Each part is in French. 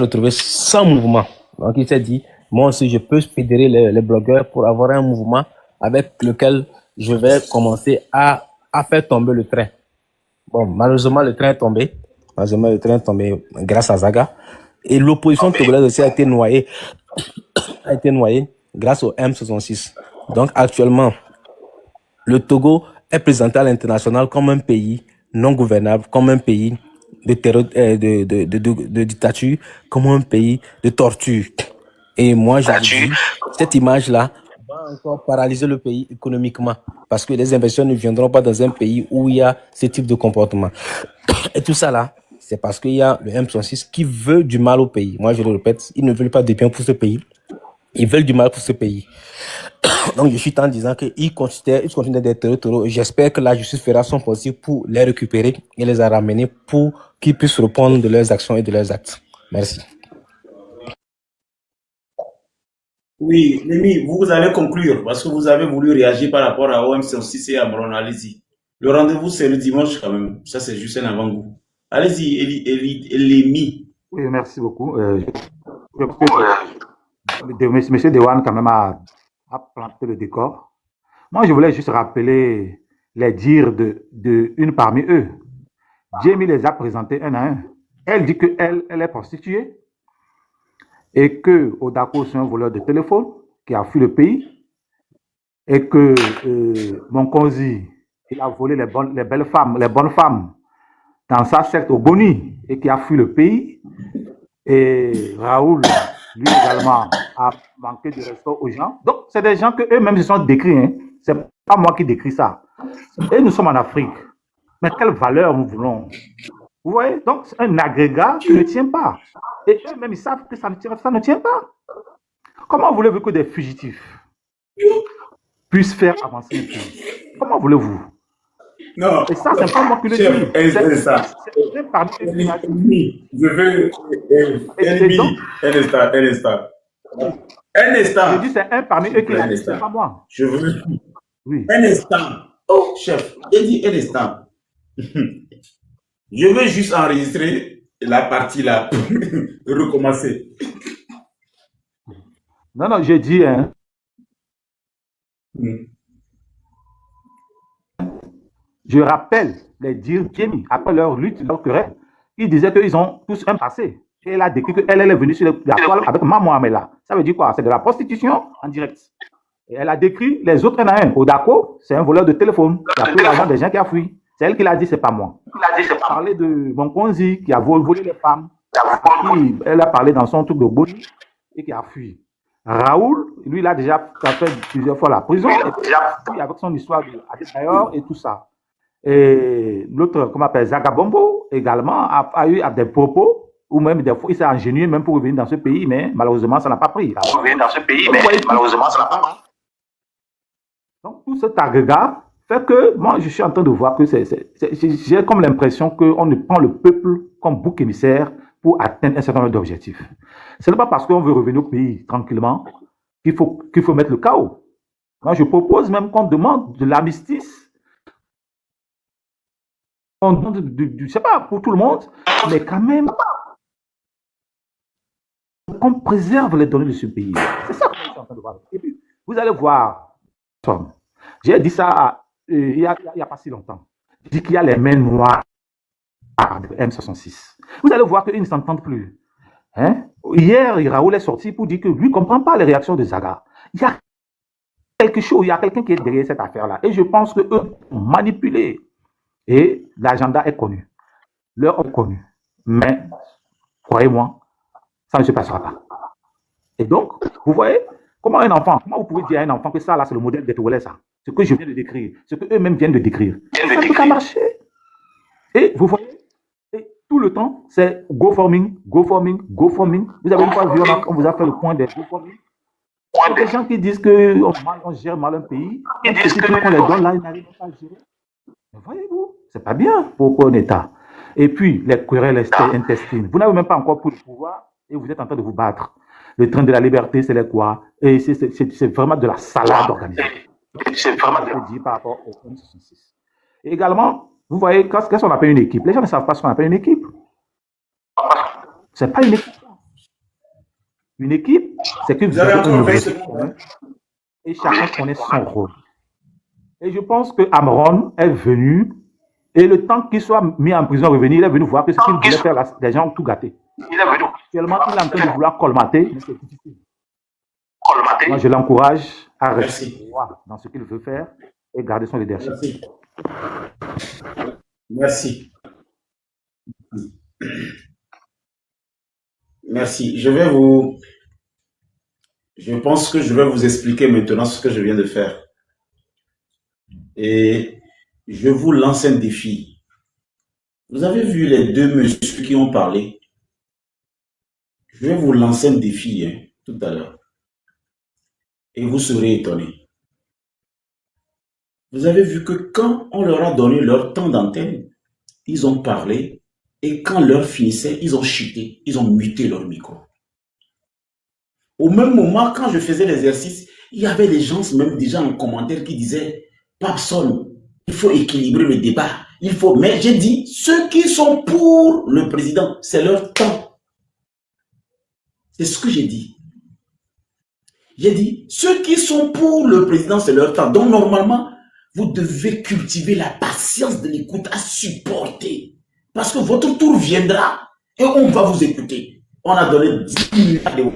retrouvé sans mouvement. Donc il s'est dit, moi aussi je peux fédérer les blogueurs pour avoir un mouvement avec lequel je vais commencer à faire tomber le train. Bon, malheureusement le train est tombé. Malheureusement le train est tombé grâce à Zaga. Et l'opposition togolaise aussi a été noyée grâce au M66. Donc actuellement, le Togo est présenté à l'international comme un pays non gouvernable, comme un pays de dictature, comme un pays de torture. Et moi, je dis, cette image-là va encore paralyser le pays économiquement parce que les investisseurs ne viendront pas dans un pays où il y a ce type de comportement. Et tout ça là, c'est parce qu'il y a le M66 qui veut du mal au pays. Moi, je le répète, ils ne veulent pas de bien pour ce pays. Ils veulent du mal pour ce pays. Donc, je suis en disant qu'ils continuent d'être territoriaux. J'espère que la justice fera son possible pour les récupérer et les ramener pour qu'ils puissent répondre de leurs actions et de leurs actes. Merci. Oui, Némi, vous allez conclure parce que vous avez voulu réagir par rapport à OM6 et à Moron. Allez-y. Le rendez-vous, c'est le dimanche quand même. Ça, c'est juste un avant-goût. Allez-y, Elémi. Oui, merci beaucoup. Monsieur Dewan, quand même, a planté le décor. Moi, je voulais juste rappeler les dires de une parmi eux. Jamie les a présentés un à un. Elle dit qu'elle est prostituée et que Odako, c'est un voleur de téléphone qui a fui le pays et que Monkonzi, il a volé les bonnes femmes dans sa secte au Boni et qui a fui le pays. Et Raoul, lui également, a manqué de respect aux gens. Donc, c'est des gens qu'eux-mêmes se sont décrits. Hein. C'est pas moi qui décris ça. Et nous sommes en Afrique. Mais quelle valeur nous voulons? Vous voyez? Donc, c'est un agrégat qui ne tient pas. Et eux-mêmes, ils savent que ça ne tient pas. Comment voulez-vous que des fugitifs puissent faire avancer un pays? Comment voulez-vous? Non. Et ça, c'est pas moi qui le dis. C'est ça. C'est parmi je veux. Un instant. Je dis, c'est un parmi eux qui l'a dit, c'est pas moi. Je veux. Oui. Un instant. Oh, chef, j'ai dit un instant. Je veux juste enregistrer la partie là pour recommencer. Non, j'ai dit, hein. Je rappelle les dires Jamie, après leur lutte, leur querelle. Ils disaient qu'ils ont tous un passé. Et elle a décrit qu'elle est venue sur la toile avec Maman Amela. Ça veut dire quoi? C'est de la prostitution en direct. Et elle a décrit les autres un à un. Odako, c'est un voleur de téléphone qui a pris l'argent des gens qui a fui. C'est elle qui l'a dit, c'est pas moi. Elle a parlé de Monkonzi qui a volé les femmes. Elle a parlé dans son truc de Boni et qui a fui. Raoul, lui, il a déjà fait plusieurs fois la prison. Et puis, avec son histoire de Adebayor et tout ça. Et l'autre, comment on appelle, Zagabombo, également, a eu des propos, ou même des fois, il s'est ingénieux même pour revenir dans ce pays, mais malheureusement, ça n'a pas pris. Donc, tout cet agrégat fait que moi, je suis en train de voir que j'ai comme l'impression qu'on ne prend le peuple comme bouc émissaire pour atteindre un certain nombre d'objectifs. Ce n'est pas parce qu'on veut revenir au pays tranquillement qu'il faut mettre le chaos. Moi, je propose même qu'on demande de l'armistice. On demande, je ne sais pas, pour tout le monde, mais quand même, qu'on préserve les données de ce pays. C'est ça que je suis en train de voir. Et puis, vous allez voir, j'ai dit ça il n'y a pas si longtemps. J'ai dit qu'il y a les mains noires de M66. Vous allez voir qu'ils ne s'entendent plus. Hein? Hier, Raoul est sorti pour dire que lui ne comprend pas les réactions de Zaga. Il y a quelque chose, il y a quelqu'un qui est derrière cette affaire-là. Et je pense qu'eux ont manipulé. Et l'agenda est connu. L'heure est connue. Mais, croyez-moi, ça ne se passera pas. Et donc, vous voyez, comment un enfant, comment vous pouvez dire à un enfant que ça, là, c'est le modèle des Togolais, ça? Ce que je viens de décrire, ce qu'eux-mêmes viennent de décrire. Ça ne peut pas marcher. Et vous voyez, et tout le temps, c'est go forming, go forming, go forming. Vous avez une fois vu, on vous a fait le point des go forming. Il y a des gens qui disent qu'on gère mal un pays, et qu'on les donne là, ils n'arrivent pas à gérer. Mais voyez-vous, c'est pas bien pour un État. Et puis, les querelles intestines. Vous n'avez même pas encore pris le pouvoir et vous êtes en train de vous battre. Le train de la liberté, c'est quoi? Et c'est vraiment de la salade organisée. C'est vraiment dit par rapport au M66. Et également, vous voyez, qu'est-ce qu'on appelle une équipe? Les gens ne savent pas ce qu'on appelle une équipe. C'est pas une équipe. Une équipe, c'est que Vous vous avez avez un encore 20 objectif secondes. commun et chacun connaît son rôle. Et je pense que Amron est venu, et le temps qu'il soit mis en prison, revenir, il est venu voir que ce qu'il voulait faire, là, les gens ont tout gâté. Actuellement, il est en train de vouloir colmater, mais c'est difficile. Moi, je l'encourage à rester Merci. droit dans ce qu'il veut faire et garder son leadership. Merci. Merci. Je pense que je vais vous expliquer maintenant ce que je viens de faire. Et je vous lance un défi. Vous avez vu les deux messieurs qui ont parlé? Je vais vous lancer un défi tout à l'heure. Et vous serez étonnés. Vous avez vu que quand on leur a donné leur temps d'antenne, ils ont parlé. Et quand l'heure finissait, ils ont chuté. Ils ont muté leur micro. Au même moment, quand je faisais l'exercice, il y avait des gens même déjà en commentaire qui disaient « Papson, il faut équilibrer le débat. Il faut... » Mais j'ai dit, ceux qui sont pour le président, c'est leur temps. C'est ce que j'ai dit. J'ai dit, ceux qui sont pour le président, c'est leur temps. Donc, normalement, vous devez cultiver la patience de l'écoute à supporter. Parce que votre tour viendra et on va vous écouter. On a donné 10 minutes à Léon.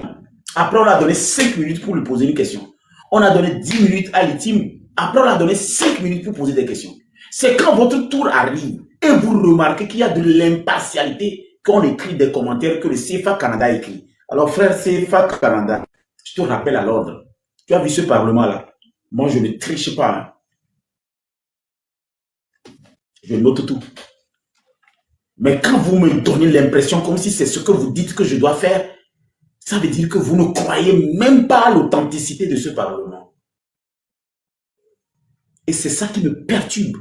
Après, on a donné 5 minutes pour lui poser une question. On a donné 10 minutes à l'Itim. Après, on a donné 5 minutes pour poser des questions. C'est quand votre tour arrive et vous remarquez qu'il y a de l'impatialité qu'on écrit des commentaires que le CFA Canada écrit. Alors, frère CFA Canada, je te rappelle à l'ordre. Tu as vu ce parlement-là? Moi, je ne triche pas. Hein. Je note tout. Mais quand vous me donnez l'impression comme si c'est ce que vous dites que je dois faire, ça veut dire que vous ne croyez même pas à l'authenticité de ce parlement. Et c'est ça qui me perturbe.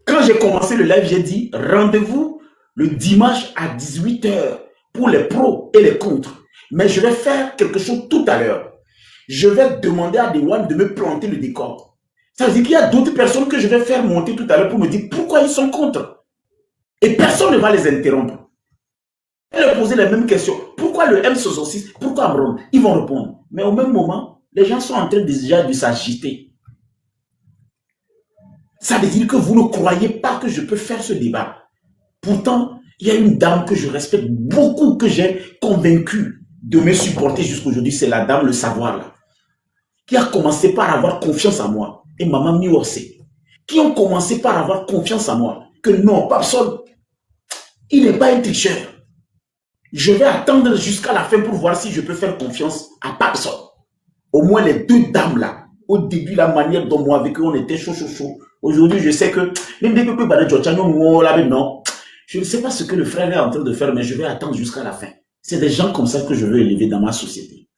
Quand j'ai commencé le live, j'ai dit rendez-vous le dimanche à 18 h pour les pros et les contre. Mais je vais faire quelque chose tout à l'heure. Je vais demander à Dewan de me planter le décor. Ça veut dire qu'il y a d'autres personnes que je vais faire monter tout à l'heure pour me dire pourquoi ils sont contre. Et personne ne va les interrompre. Et leur poser les mêmes questions. Pourquoi le M66? Pourquoi Amron? Ils vont répondre. Mais au même moment, les gens sont en train déjà de s'agiter. Ça veut dire que vous ne croyez pas que je peux faire ce débat. Pourtant, il y a une dame que je respecte beaucoup, que j'ai convaincue de me supporter jusqu'aujourd'hui. C'est la dame, le savoir, là, qui a commencé par avoir confiance en moi. Et maman Miorse, qui ont commencé par avoir confiance en moi. Que non, Papson, il n'est pas un tricheur. Je vais attendre jusqu'à la fin pour voir si je peux faire confiance à Papson. Au moins les deux dames là, au début, la manière dont moi avec eux, on était chaud. Aujourd'hui, je sais que, même dès que non, je ne sais pas ce que le frère est en train de faire, mais je vais attendre jusqu'à la fin. C'est des gens comme ça que je veux élever dans ma société.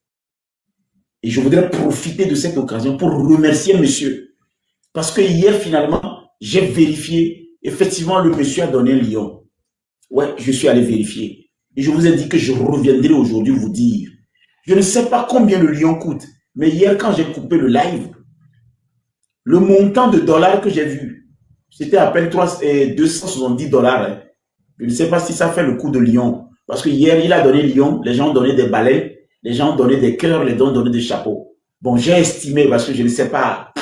Et je voudrais profiter de cette occasion pour remercier monsieur. Parce que hier, finalement, j'ai vérifié. Effectivement, le monsieur a donné un lion. Ouais, je suis allé vérifier. Et je vous ai dit que je reviendrai aujourd'hui vous dire. Je ne sais pas combien le lion coûte. Mais hier, quand j'ai coupé le live, le montant de dollars que j'ai vu, c'était à peine 270 dollars. Hein. Je ne sais pas si ça fait le coût de lion. Parce que hier, il a donné lion, les gens ont donné des balais, les gens ont donné des cœurs, les gens ont donné des chapeaux. Bon, j'ai estimé parce que je ne sais pas.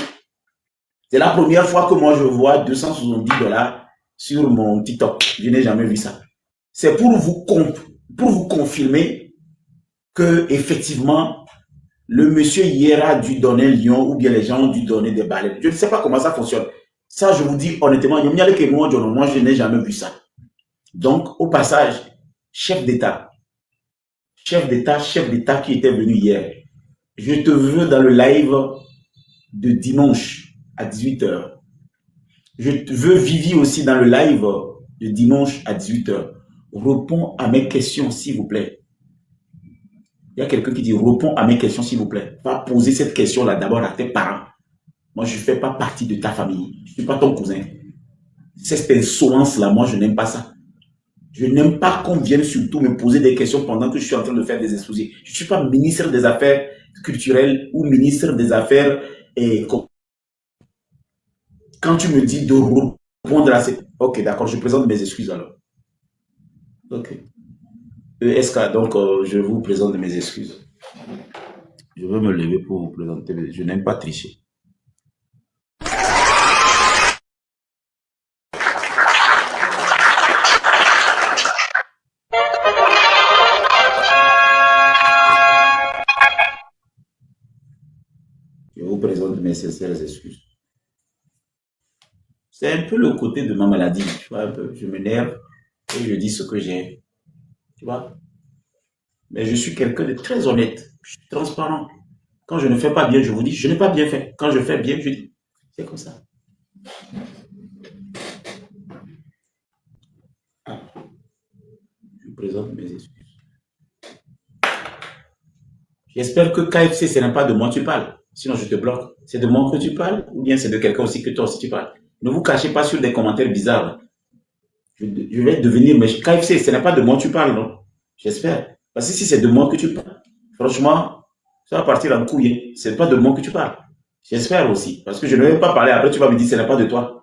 C'est la première fois que moi je vois 270 dollars sur mon TikTok. Je n'ai jamais vu ça. C'est pour vous confirmer que effectivement le monsieur hier a dû donner un lion ou bien les gens ont dû donner des balais. Je ne sais pas comment ça fonctionne. Ça, je vous dis honnêtement, moi je n'ai jamais vu ça. Donc, au passage, chef d'État qui était venu hier, je te veux dans le live de dimanche à 18 h. Je te veux Vivi aussi dans le live de dimanche à 18 h. Réponds à mes questions, s'il vous plaît. Il y a quelqu'un qui dit, réponds à mes questions, s'il vous plaît. Va poser cette question-là d'abord à tes parents. Moi, je ne fais pas partie de ta famille. Je ne suis pas ton cousin. Cette insolence-là, moi, je n'aime pas ça. Je n'aime pas qu'on vienne surtout me poser des questions pendant que je suis en train de faire des exposés. Je ne suis pas ministre des Affaires culturelles ou ministre des Affaires... Quand tu me dis de répondre à cette... Ok, d'accord, je présente mes excuses alors. Ok. ESK, donc je vous présente mes excuses. Je veux me lever pour vous présenter. Je n'aime pas tricher. Je vous présente mes sincères excuses. C'est un peu le côté de ma maladie. Tu vois, un peu. Je m'énerve et je dis ce que j'ai. Tu vois. Mais je suis quelqu'un de très honnête. Je suis transparent. Quand je ne fais pas bien, je vous dis, je n'ai pas bien fait. Quand je fais bien, je dis, c'est comme ça. Ah, je vous présente mes excuses. J'espère que KFC, ce n'est pas de moi que tu parles. Sinon, je te bloque. C'est de moi que tu parles ou bien c'est de quelqu'un aussi que toi aussi tu parles. Ne vous cachez pas sur des commentaires bizarres. Je vais devenir, mais KFC, ce n'est pas de moi que tu parles, non? J'espère. Parce que si c'est de moi que tu parles, franchement, ça va partir en couille. Ce n'est pas de moi que tu parles. J'espère aussi. Parce que je ne vais pas parler. Après, tu vas me dire, ce n'est pas de toi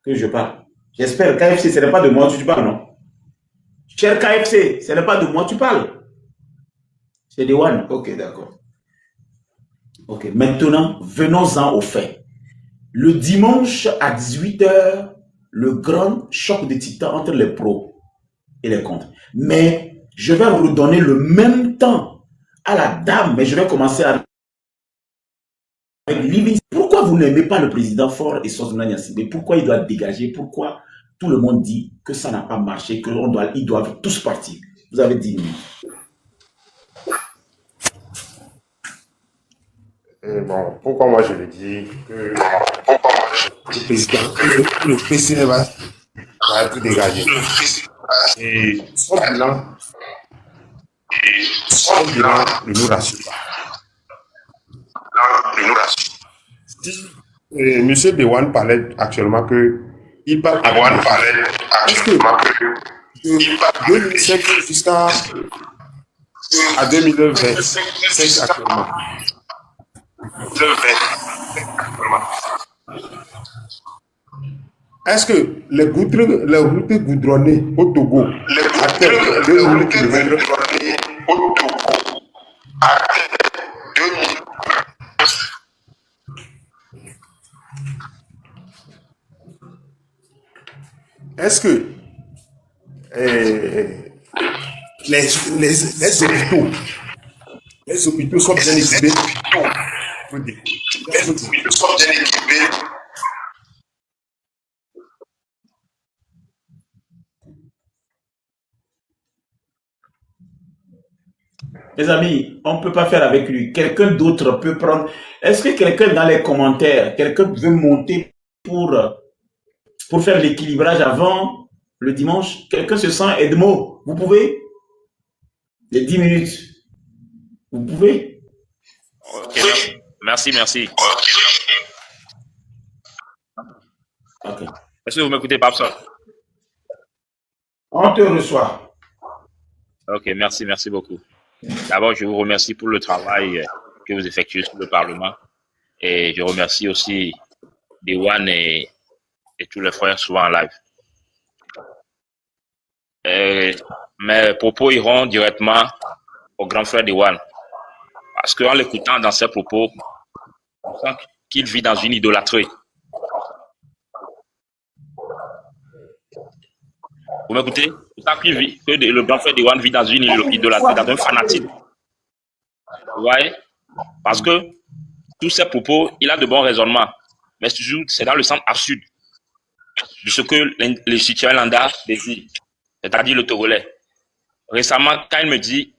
que je parle. J'espère. KFC, ce n'est pas de moi que tu parles, non? Cher KFC, ce n'est pas de moi que tu parles. C'est de One. Ok, d'accord. Ok, maintenant, venons-en au fait. Le dimanche à 18h, le grand choc de titan entre les pros et les contre. Mais je vais redonner le même temps à la dame, mais je vais commencer avec Living. Pourquoi vous n'aimez pas le président Fort et Sosna Yassibé? Pourquoi il doit dégager? Pourquoi tout le monde dit que ça n'a pas marché, qu'ils doivent tous partir? Vous avez 10 minutes. Et bon, pourquoi moi je le dis que le président, le PCF va être dégagé. Et son bilan ne nous rassure pas. Si M. Dewan parlait actuellement que il parle est-ce que de 2005 jusqu'à 2025 actuellement, est-ce que les routes goudronnées au Togo atteignent 2000 km? Est-ce que les hôpitaux sont bien équipés? Les amis, on ne peut pas faire avec lui. Quelqu'un d'autre peut prendre. Est-ce que quelqu'un dans les commentaires, quelqu'un veut monter pour faire l'équilibrage avant le dimanche? Quelqu'un se sent Edmo? Vous pouvez? Les 10 minutes. Vous pouvez? Ok, merci. Ok. Est-ce que vous m'écoutez, Papson? On te reçoit. Ok, merci beaucoup. D'abord, je vous remercie pour le travail que vous effectuez sur le Parlement. Et je remercie aussi Dewan et tous les frères souvent en live. Mes propos iront directement au grand frère Dewan. Parce qu'en l'écoutant dans ses propos, on sent qu'il vit dans une idolâtrie. Vous m'écoutez? On sent que le grand frère Dewan vit dans une idolâtrie, dans un fanatisme. Vous voyez? Parce que tous ces propos, il a de bons raisonnements. Mais toujours, c'est dans le sens absurde de ce que les citoyens lambda désirent, c'est-à-dire le Togolais. Récemment, quand il me dit,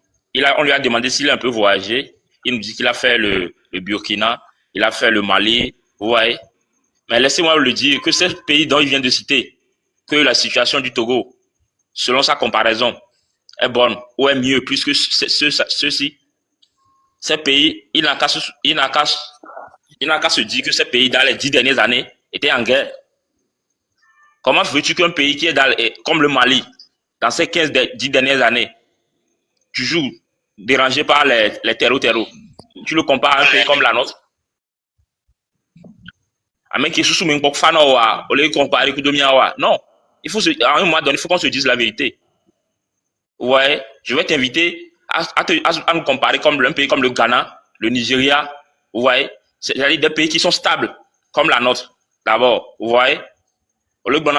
on lui a demandé s'il a un peu voyagé, il nous dit qu'il a fait le Burkina, il a fait le Mali, vous voyez. Mais laissez-moi le dire, que ce pays dont il vient de citer, que la situation du Togo, selon sa comparaison, est bonne ou est mieux, puisque ceux-ci, ces pays, il n'a qu'à se dire que ces pays, dans les 10 dernières années, étaient en guerre. Comment veux-tu qu'un pays qui est comme le Mali, dans ces 10 dernières années, toujours dérangé par les terreaux, tu le compares à un pays comme la nôtre? Non, il faut à un moment donné, il faut qu'on se dise la vérité. Ouais, je vais t'inviter à nous comparer comme un pays comme le Ghana, le Nigeria, vous voyez, c'est-à-dire des pays qui sont stables, comme la nôtre, d'abord, vous voyez. Au lieu de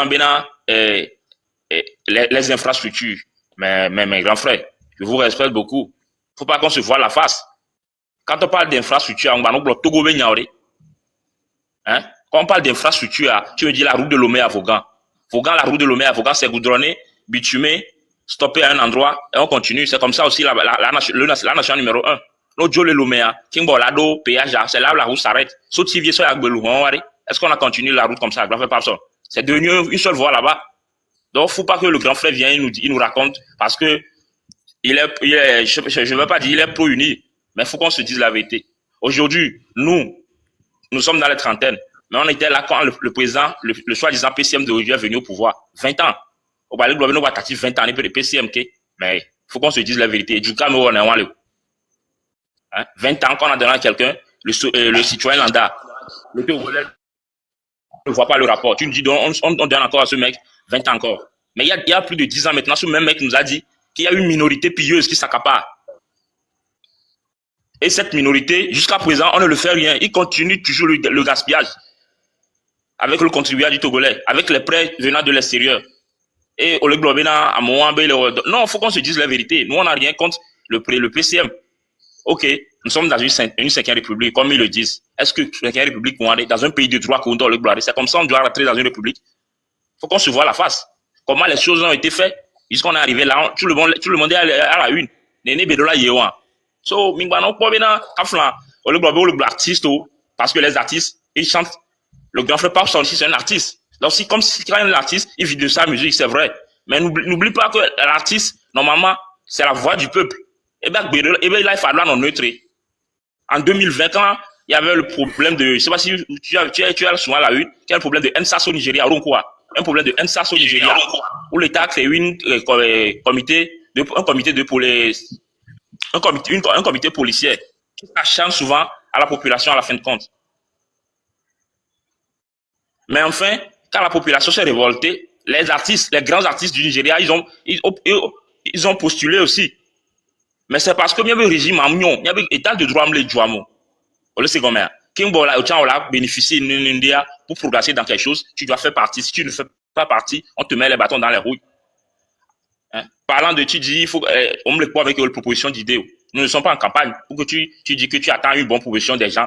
les infrastructures, mais mes grands frères, je vous respecte beaucoup. Faut pas qu'on se voie la face. Quand on parle d'infrastructure, on va nous bloquer Togo Benyawri. Hein? Quand on parle d'infrastructure, tu me dis la route de Lomé à Vaughan. Vaughan, la route de Lomé à Vaughan, c'est goudronné, bitumé, stoppé à un endroit, et on continue. C'est comme ça aussi la nation numéro 1. L'autre jour, le Lomé, Kimbo Lado, péage, c'est là où la route s'arrête. Sauf si sur Agbelou, est-ce qu'on a continué la route comme ça, grand frère Papson? C'est devenu une seule voie là-bas. Donc, faut pas que le grand frère vienne, il nous raconte, parce que je ne veux pas dire il est pro-uni, mais il faut qu'on se dise la vérité. Aujourd'hui, nous sommes dans les trentaines, mais on était là quand le président, le soi-disant PCM d'origine est venu au pouvoir. 20 ans. Au Balai Global, nous avons 20 ans, de PCM, mais il faut qu'on se dise la vérité. Du cas, on est 20 ans qu'on a donné à quelqu'un, le citoyen lambda, le Togolais ne voit pas le rapport. Tu nous dis, on donne encore à ce mec 20 ans encore. Mais il y a plus de 10 ans maintenant, ce même mec nous a dit qu'il y a une minorité pilleuse qui s'accapare. Et cette minorité, jusqu'à présent, on ne le fait rien. Il continue toujours le gaspillage avec le contribuable du Togolais, avec les prêts venant de l'extérieur. Et au lieu de à non, il faut qu'on se dise la vérité. Nous, on n'a rien contre le PCM. Ok, nous sommes dans une 5e république, comme ils le disent. Est-ce que la 5e république, dans un pays de droit, c'est comme ça on doit rentrer dans une république? Il faut qu'on se voit la face. Comment les choses ont été faites, jusqu'on est arrivé là, tout le monde est à la une. Néné Bedola Yewan. So, Mingbano, Kaflan, l'artiste, parce que les artistes, ils chantent. Le grand frère Pape aussi, c'est un artiste. Donc, comme si quand un artiste, il vit de sa musique, c'est vrai. Mais n'oublie pas que l'artiste, normalement, c'est la voix du peuple. Et bien, là, il fallait en neutre. En 2020, quand il y avait le problème de, je ne sais pas si tu as souvent la une, il y a le problème de NSAS au Nigeria, un problème de NSAS au Nigeria, où l'État a créé un comité policier qui s'acharne souvent à la population à la fin de compte. Mais enfin, quand la population s'est révoltée, les grands artistes du Nigeria, ils ont postulé aussi. Mais c'est parce que il y avait le régime il y avait l'état de droit les Djouamo. Le second maire. Kimbo là, on a bénéficié d'India pour progresser dans quelque chose, tu dois faire partie. Si tu ne fais pas partie, on te met les bâtons dans les roues. Hein? Parlant de, tu dis, il faut, on me le prend avec une proposition d'idées. Nous ne sommes pas en campagne. Pour que tu dis que tu attends une bonne proposition des gens.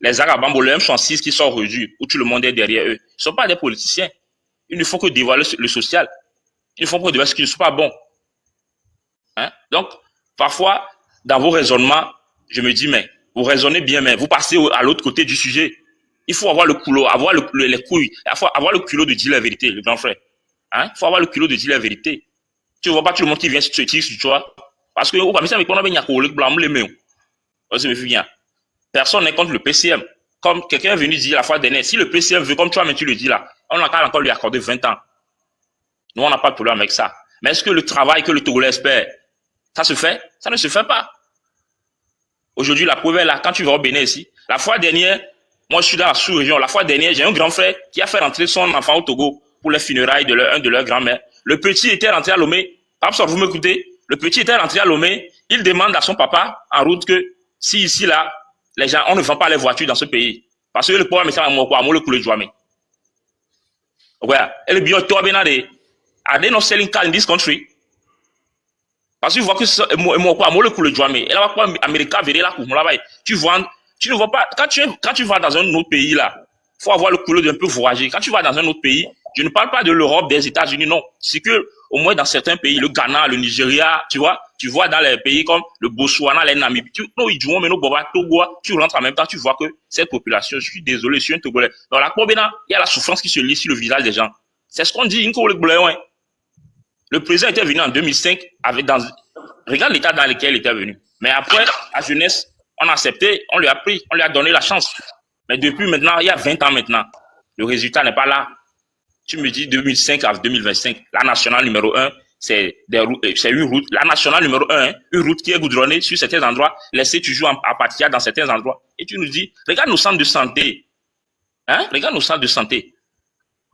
Les Arabes, le M6 qui sont rejus, où tout le monde est derrière eux. Ils ne sont pas des politiciens. Ils ne font que dévoiler le social. Ils ne font que dévoiler ce qui ne sont pas bon. Hein? Donc, parfois, dans vos raisonnements, je me dis, mais vous raisonnez bien, mais vous passez à l'autre côté du sujet. Il faut avoir le culot, avoir les couilles, il faut avoir le culot de dire la vérité, le grand frère. Hein? Il faut avoir le culot de dire la vérité. Tu ne vois pas tout le monde qui vient se tirer sur toi. Parce que, personne n'est contre le PCM. Comme quelqu'un est venu dire la fois dernière, si le PCM veut, comme toi, mais tu le dis là, on n'a qu'à encore lui accorder 20 ans. Nous, on n'a pas de problème avec ça. Mais est-ce que le travail que le Togolais espère, ça se fait? Ça ne se fait pas. Aujourd'hui, la preuve est là. Quand tu vas au Bénin ici, la fois dernière, moi je suis dans la sous-région, la fois dernière, j'ai un grand frère qui a fait rentrer son enfant au Togo pour les funérailles de un de leurs grands-mères. Le petit était rentré à Lomé. Papa, vous m'écoutez? Le petit était rentré à Lomé. Il demande à son papa en route que si ici là, les gens, on ne vend pas les voitures dans ce pays. Parce que le pauvre monsieur a le coulé de joie. Ouais. Et le bio, toi, Benade, are they not selling cars in this country? Parce que tu vois que le coulé de joie. Et là, quoi, Américain, verrait là, tu ne vois pas, quand tu vas dans un autre pays là, faut avoir le coulé d'un peu voyager. Quand tu vas dans un autre pays, je ne parle pas de l'Europe, des États-Unis, non. C'est que, au moins dans certains pays, le Ghana, le Nigeria, tu vois dans les pays comme le Botswana, les Namibie, tu rentres en même temps, tu vois que cette population, je suis désolé, je suis un Togolais. Dans la Kobena, il y a la souffrance qui se lit sur le visage des gens. C'est ce qu'on dit, le président était venu en 2005 regarde l'état dans lequel il était venu. Mais après, la jeunesse, on a accepté, on lui a pris, on lui a donné la chance. Mais depuis maintenant, il y a 20 ans maintenant, le résultat n'est pas là. Tu me dis 2005 à 2025, la nationale numéro 1, c'est une route. La nationale numéro 1, une route qui est goudronnée sur certains endroits, laissée toujours en pâture dans certains endroits. Et tu nous dis, regarde nos centres de santé. Hein? Regarde nos centres de santé.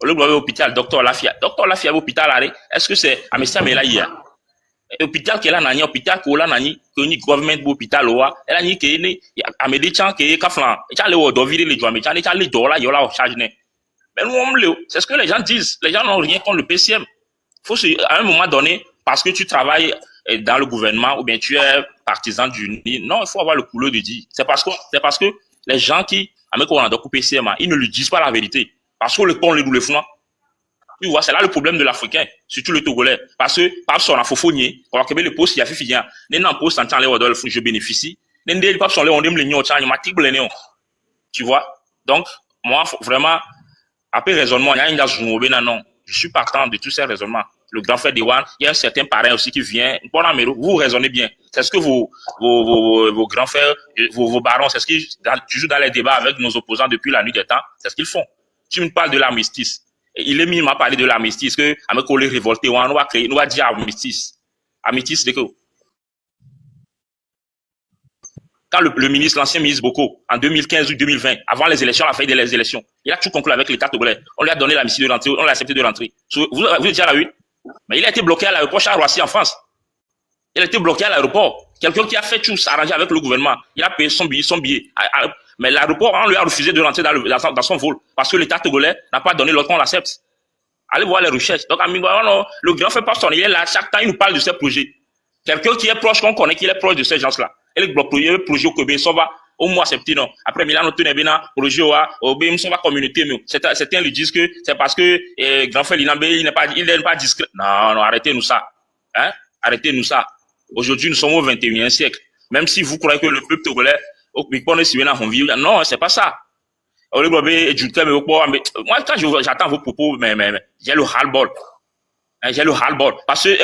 Le hôpital, docteur Lafia. Docteur Lafia, hôpital, est-ce que c'est Amessia Melaïa? hôpital qu'elle a nani hôpital qu'ola nani que ni government hôpital oa elle a ni que ni amedi chan que kaflan et chan le wodo vire les joie mais chan les dollars yola en charge ne mais nous c'est ce que les gens disent, les gens n'ont rien contre le PCM. Faut à un moment donné parce que tu travailles dans le gouvernement ou bien tu es partisan du non, il faut avoir le couleur de dire. C'est parce que les gens qui avec on a donc PCM, ils ne lui disent pas la vérité parce que le pont les doux le font. Tu vois, c'est là le problème de l'Africain, surtout le Togolais. Parce que, par son afofonier, quand on a le poste, il y a fait finir. N'en poste, en temps, je bénéficie. N'en pas son on aime les nions, tu vois. Donc, moi, vraiment, après raisonnement, il y a une journée, non. Je suis partant de tous ces raisonnements. Le grand frère d'Iwan, il y a un certain parrain aussi qui vient. Bon, vous raisonnez bien. C'est ce que vos grands frères, vos barons, c'est ce qu'ils, toujours dans les débats avec nos opposants depuis la nuit des temps, c'est ce qu'ils font. Tu me parles de l'armistice. Il est mis, il m'a parlé de l'armistice, que, avec les révoltés, on va créer, on va dire armistice. Armistice, c'est que, quand le ministre, l'ancien ministre Boko, en 2015 ou 2020, avant les élections, la faillite des élections, il a tout conclu avec l'État togolais. On lui a donné l'amnistie de rentrer, on l'a accepté de rentrer. Vous êtes déjà là, oui? Mais il a été bloqué à l'aéroport Charles Roissy en France. Il a été bloqué à l'aéroport. Quelqu'un qui a fait tout s'arranger avec le gouvernement. Il a payé son billet. Mais l'aéroport, on lui a refusé de rentrer dans son vol. Parce que l'État togolais n'a pas donné l'autre qu'on l'accepte. Allez voir les recherches. Donc, le grand fait pasteur, il est là, chaque temps, il nous parle de ces projets. Quelqu'un qui est proche, qu'on connaît, qui est proche de ces gens-là. Et le projet au Québec, ça va, au mois septembre, non. Après, Milan, on tourne bien, projet au BM, ça va communauté, mais certains lui disent que c'est parce que, grand frère Linambé, il n'est pas discret. Non, arrêtez-nous ça. Hein? Arrêtez-nous ça. Aujourd'hui, nous sommes au 21e siècle. Même si vous croyez que le peuple togolais, non, c'est pas ça. Moi, quand j'attends vos propos, mais j'ai le ras-le-bol. J'ai le ras-le-bol. Parce que,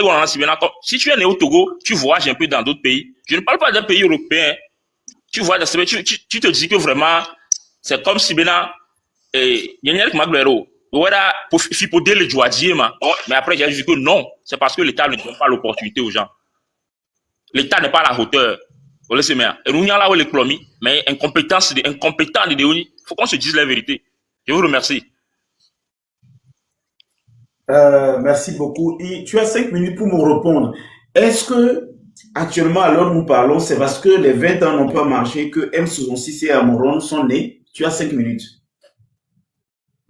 si tu es né au Togo, tu voyages un peu dans d'autres pays. Je ne parle pas d'un pays européen. Tu vois, tu te dis que vraiment, c'est comme si, mais après, j'ai dit que non. C'est parce que l'État ne donne pas l'opportunité aux gens. L'État n'est pas à la hauteur. Mais incompétence de il faut qu'on se dise la vérité. Je vous remercie. Merci beaucoup. Et tu as 5 minutes pour me répondre. Est-ce que, actuellement, alors nous parlons, c'est parce que les 20 ans n'ont pas marché que M66 et Amoron sont nés? Tu as 5 minutes.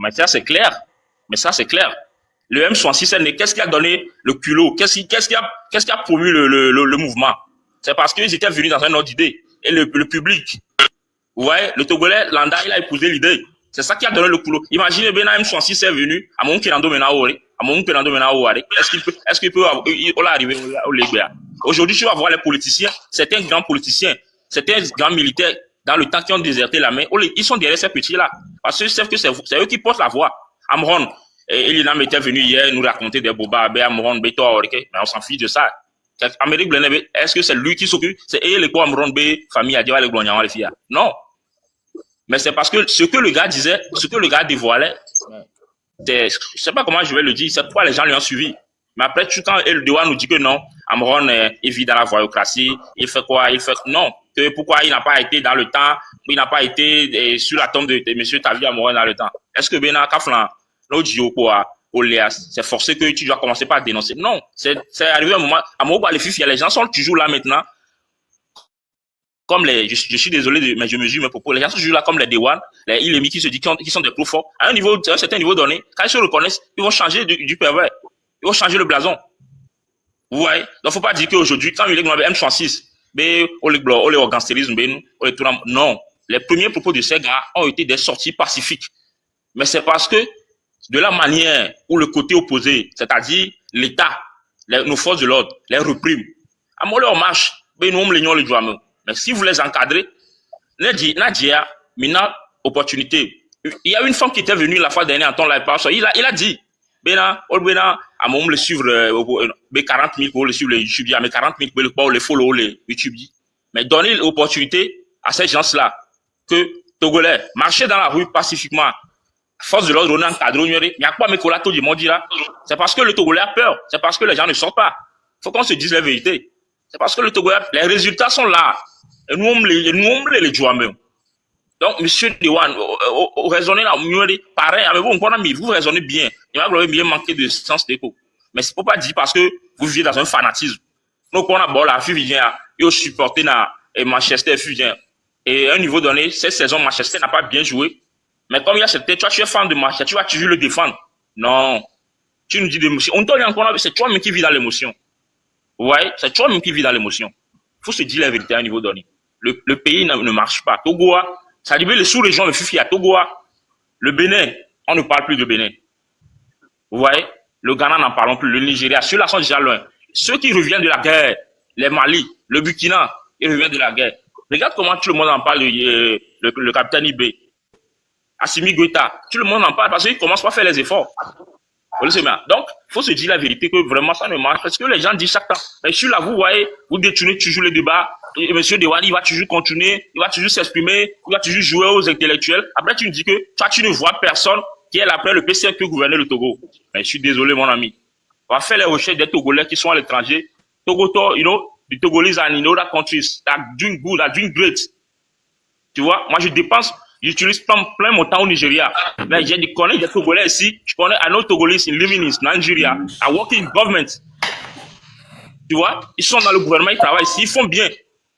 Mais ça, c'est clair. Le M66 est né. Qu'est-ce qui a donné le culot? Qu'est-ce qui a promu le mouvement? C'est parce qu'ils étaient venus dans un ordre d'idée. Et le public, vous voyez, le Togolais, Landa, il a épousé l'idée. C'est ça qui a donné le culot. Imaginez, M66 est venu, à mon Kenando Menaori, est-ce qu'il peut arriver au Léguéa? Aujourd'hui, tu vas voir les politiciens, certains grands politiciens, certains grands militaires, dans le temps qui ont déserté la main, ils sont derrière ces petits-là. Parce qu'ils savent que c'est eux qui portent la voix. Amron, Elinam était venu hier nous raconter des bobas, Amron, Beto, mais on s'en fiche de ça. Amérique Blenebe, est-ce que c'est lui qui s'occupe? C'est les quoi Amron B, famille à Diva, les Glognan, les filles. Non. Mais c'est parce que ce que le gars disait, ce que le gars dévoilait, je sais pas comment je vais le dire, c'est pourquoi les gens lui ont suivi. Mais après, quand El Dewa nous dit que non, Amron, il vit dans la voyocratie, il fait quoi? Non. Que pourquoi il n'a pas été dans le temps, il n'a pas été sur la tombe de monsieur Tavi Amron dans le temps. Est-ce que Bena Kaflan, l'audio quoi, Oléas, c'est forcé que tu dois commencer par dénoncer? Non. C'est arrivé un moment, à Moba, les gens sont toujours là maintenant. Comme je suis désolé, mais je mesure mes propos. Les gens sont toujours là comme les Dewan, les Ilemi qui se disent qu'ils sont des plus forts. À un certain niveau donné, quand ils se reconnaissent, ils vont changer du pervers. Ils vont changer le blason. Vous voyez? Donc, faut pas dire qu'aujourd'hui, quand il est M66, non. Les premiers propos de ces gars ont été des sorties pacifiques. Mais c'est parce que, de la manière où le côté opposé, c'est-à-dire l'État, nos forces de l'ordre, les repriment. À mon on marche, mais si vous les encadrez, Nadia, maintenant, opportunité. Il y a une femme qui était venue la fois dernière en temps live, il a dit, à mon le suivre, 40 000 pour le suivre les YouTube, mais 40 000 pour le follow les YouTube. Mais donner l'opportunité à ces gens-là, que Togolais, marcher dans la rue pacifiquement, force de l'ordre, on a encadré, il n'y a pas mes collatos du monde là. C'est parce que le Togolais a peur, c'est parce que les gens ne sortent pas. Faut qu'on se dise la vérité. C'est parce que le Togolais, les résultats sont là. Et nous, on les joue même. Donc, monsieur Dewan, raisonnez là, pareil, mais vous raisonnez bien. Il va bien manquer de sens d'écho. Mais c'est pas dire parce que vous vivez dans un fanatisme. Donc, on a bon la Fuvien, ils supporté na Manchester Fuvien. Et à un niveau donné, cette saison, Manchester n'a pas bien joué. Mais comme il y a cette tête, toi, tu es fan de Manchester, tu vas toujours le défendre. Non. Tu nous dis d'émotion. On t'en encore, c'est toi-même qui vis dans l'émotion. Ouais, c'est toi-même qui vis dans l'émotion. Il faut se dire la vérité à un niveau donné. Le pays ne marche pas. Togo, ça dit les sous-régions, le Fifi à Togo, le Bénin, on ne parle plus de Bénin. Vous voyez, le Ghana n'en parlons plus, le Nigeria, ceux-là sont déjà loin. Ceux qui reviennent de la guerre, les Mali, le Burkina, ils reviennent de la guerre. Regarde comment tout le monde en parle, le capitaine Ibé, Assimi Goïta, tout le monde en parle parce qu'ils commencent pas à faire les efforts. Donc, il faut se dire la vérité que vraiment ça ne marche parce que les gens disent chaque temps. Mais sur là, vous voyez, vous détournez toujours le débat. Et monsieur Dewani, il va toujours continuer, il va toujours s'exprimer, il va toujours jouer aux intellectuels. Après, tu me dis que toi, tu ne vois personne qui est après le PCF qui gouvernait le Togo. Mais je suis désolé, mon ami. On va faire les recherches des Togolais qui sont à l'étranger. Togo, you know, the Togolese are in other countries that are doing good, that are doing great. Tu vois, moi, je dépense, j'utilise plein mon temps au Nigeria. Mais je connais des Togolais ici. Je connais un autre Togolais living in Nigeria, are working in government. Tu vois, ils sont dans le gouvernement, ils travaillent ici, ils font bien.